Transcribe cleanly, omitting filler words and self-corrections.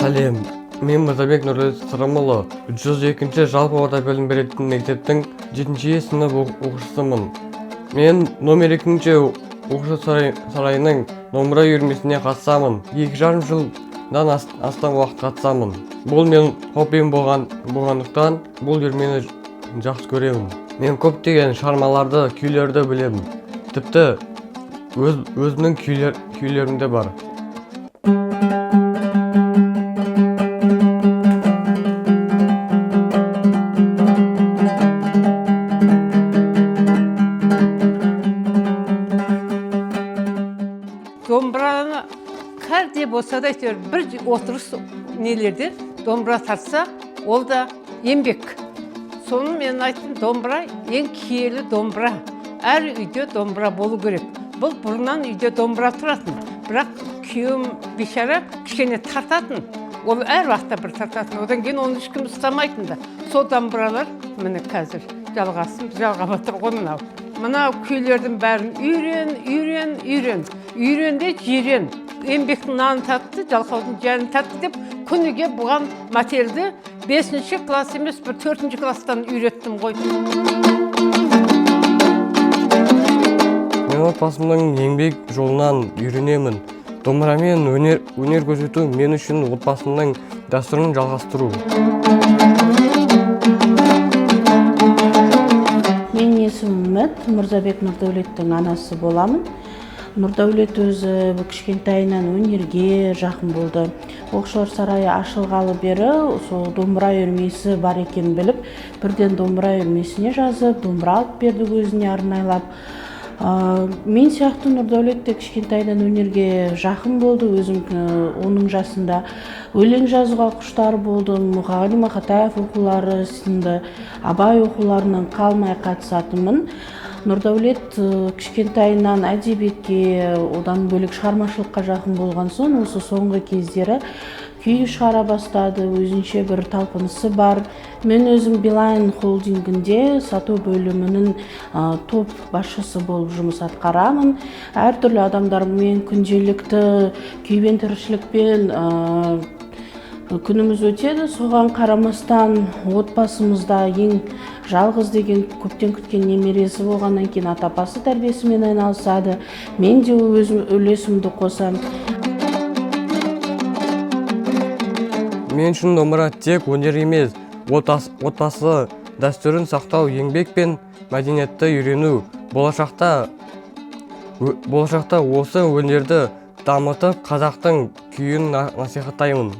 Сәлем, мен Мырзабек Нұрғали Сырымұлы, 102-ші жалпы орта білім беретін мектептің 7-ші сынып оқушысымын. Мен номер 2-ші оқушы сарайының домбыра үйірмесіне қатысамын. 2,5 жылдан астам уақыт қатысамын. Бұл мен хоббим болғандықтан бұл үйірмені жақсы көремін. Мен көптеген шығармаларды, күйлерді білемін. Тіпті өзімнің күйлерім де бар. Домбыраны қәрде болса да бір отырыс нелерде домбыра тартса, ол да еңбек. Соны мен айттым, домбыра ең киелі домбыра. Әр үйде домбыра болу керек. Бұл бұрыннан үйде домбыра тұратын. Бірақ күйеуім бейшара кішкене тартатын. Ол әр уақытта бір тартатын. Одан кейін оны ешкім ұстамайтын да. Сол домбыралар міне қазір жалғап отыр ғой мынау. Мынау күйлердің бәрін үйрен де жирен. Еңбектің нанын татты, жалқаудың жәнін татты деп күніге бұған материалды 5-ші класс емес, бір 4-ші класстан үйреттім ғой. Мен отбасымның еңбек жолынан үйренемін. Домбырамен өнер көрсету мен үшін отбасымның дәстүрін жалғастыру. Мен есімім Үміт, Мырзабек Нұрдәулеттің анасы боламын. Нұрдәулет өзі кішкентайынан өнерге жақын болды. Оқушылар сарайы ашылғалы бері сол домбыра үйірмесі бар екенін біліп, бірден домбыра үйірмесіне жазып, домбыра алып берді өзіне арнайлап. Мен сияқты Нұрдәулет те кішкентайдан өнерге жақын болды. Өзім оның жасында өлең жазуға құштар болдым. Мұқағали Мақатаев оқулары сынды Абай оқуларынан қалмай қатысатынмын. Нұрдәулет кішкентайынан әдебиетке, одан бөлек шығармашылыққа жақын болған соң, осы соңғы кездері күй шығара бастады, өзінше бір талпынысы бар. Мен өзім Билайн холдингінде сату бөлімінің топ басшысы болып жұмыс атқарамын. Әртүрлі адамдармен күнделікті күйбен тіршілікпен күніміз өтеді. Соған қарамастан отбасымызда ең жалғыз деген көптен күткен немересі болғаннан кейін ата-апасы тәрбиесімен айналысады. Мен де өзім үлесімді қосам. Мен үшін домбыра тек өнер емес, отбасы дәстүрін сақтау, еңбек пен мәдениетті үйрену. Болашақта осы өнерді дамытып, қазақтың күйін насихаттаймын.